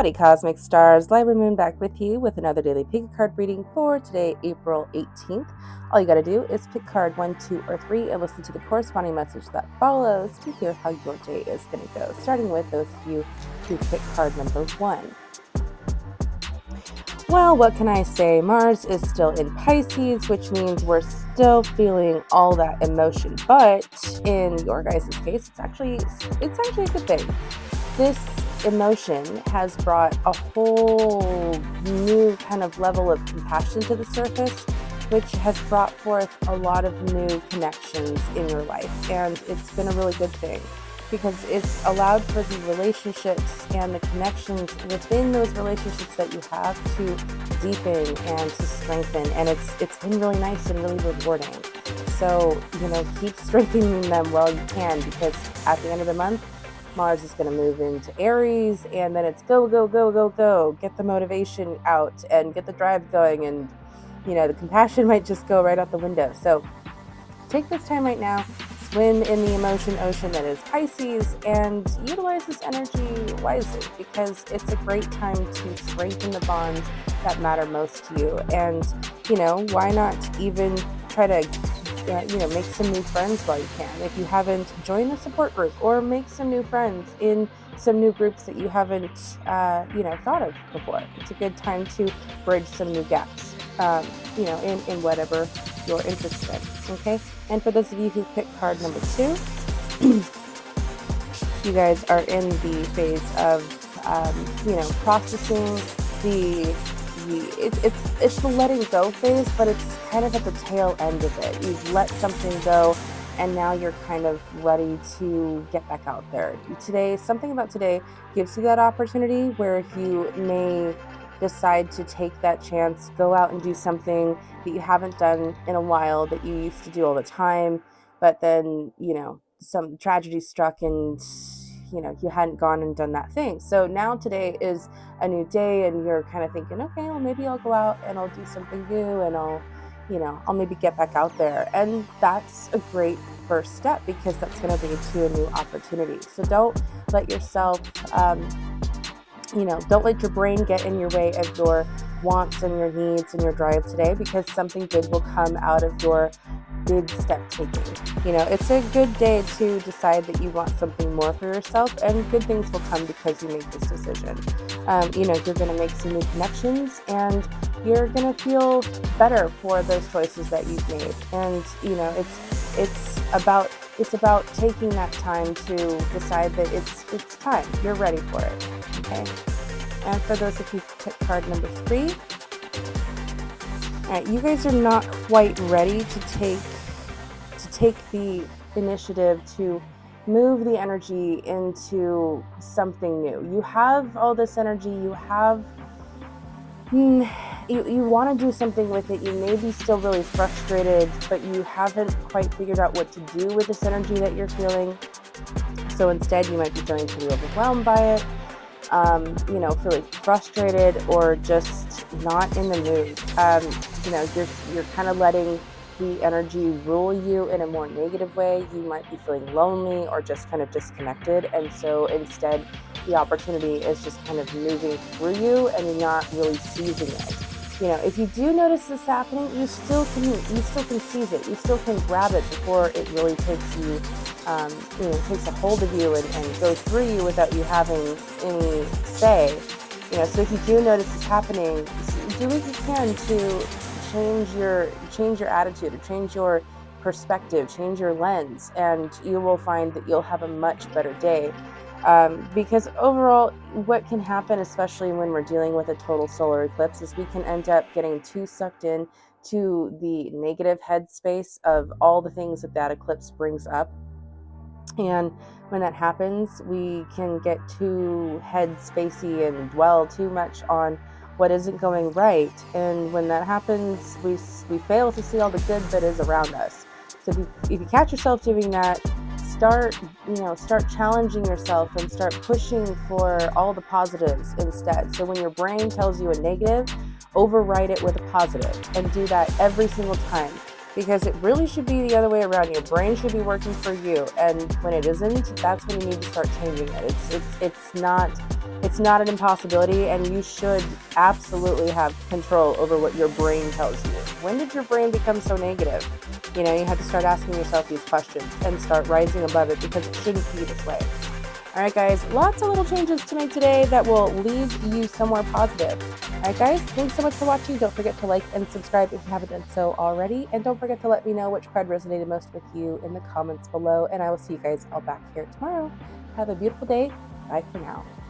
Howdy, Cosmic Stars. Lyra Moon back with you with another daily pick card reading for today, April 18th. All you gotta do is pick card 1, 2, or 3 and listen to the corresponding message that follows to hear how your day is gonna go. Starting with those of you who picked card number 1. Well, what can I say? Mars is still in Pisces, which means we're still feeling all that emotion. But in your guys' case, it's actually a good thing. This emotion has brought a whole new kind of level of compassion to the surface, which has brought forth a lot of new connections in your life. And it's been a really good thing because it's allowed for the relationships and the connections within those relationships that you have to deepen and to strengthen. And it's been really nice and really rewarding. So, keep strengthening them while you can, because at the end of the month, Mars is going to move into Aries, and then it's go, go, go, go, go. Get the motivation out and get the drive going, and, the compassion might just go right out the window. So take this time right now, swim in the emotion ocean that is Pisces, and utilize this energy wisely, because it's a great time to strengthen the bonds that matter most to you. And, why not even try to make some new friends while you can. If you haven't, join a support group or make some new friends in some new groups that you haven't, thought of before. It's a good time to bridge some new gaps, in whatever you're interested in, okay? And for those of you who picked card number 2, you guys are in the phase of, processing it's the letting go phase, but it's kind of at the tail end of it. You've let something go, and now you're kind of ready to get back out there. Something about today gives you that opportunity where you may decide to take that chance, go out and do something that you haven't done in a while, that you used to do all the time, but then, some tragedy struck and you hadn't gone and done that thing. So now today is a new day, and you're kind of thinking, okay, well, maybe I'll go out and I'll do something new, and I'll maybe get back out there. And that's a great first step, because that's going to lead to a new opportunity. So don't let yourself, don't let your brain get in your way of your wants and your needs and your drive today, because something good will come out of your big step taking. It's a good day to decide that you want something more for yourself, and good things will come because you make this decision. You're going to make some new connections, and you're going to feel better for those choices that you've made. And it's about taking that time to decide that it's time. You're ready for it. Okay. And for those of you who picked card number 3, all right, you guys are not quite ready to take the initiative to move the energy into something new. You have all this energy. You have you want to do something with it. You may be still really frustrated, but you haven't quite figured out what to do with this energy that you're feeling. So instead, you might be feeling pretty overwhelmed by it. Feeling frustrated, or just not in the mood. You're kind of letting the energy rule you in a more negative way. You might be feeling lonely or just kind of disconnected. And so instead, the opportunity is just kind of moving through you, and you're not really seizing it. If you do notice this happening, you still can seize it. You still can grab it before it really takes you, takes a hold of you and goes through you without you having any say. So if you do notice this happening, do what you can to change your attitude, or change your perspective, change your lens, and you will find that you'll have a much better day. Because overall, what can happen, especially when we're dealing with a total solar eclipse, is we can end up getting too sucked in to the negative headspace of all the things that eclipse brings up. And when that happens, we can get too headspacey and dwell too much on what isn't going right. And when that happens, we fail to see all the good that is around us. So if you catch yourself doing that, start challenging yourself and start pushing for all the positives instead. So when your brain tells you a negative, override it with a positive, and do that every single time. because it really should be the other way around. Your brain should be working for you, and when it isn't, that's when you need to start changing it. It's not an impossibility, and you should absolutely have control over what your brain tells you. When did your brain become so negative? You know, you have to start asking yourself these questions and start rising above it, because it shouldn't be this way. All right, guys, lots of little changes to make today that will lead you somewhere positive. All right, guys, thanks so much for watching. Don't forget to like and subscribe if you haven't done so already. And don't forget to let me know which card resonated most with you in the comments below. And I will see you guys all back here tomorrow. Have a beautiful day. Bye for now.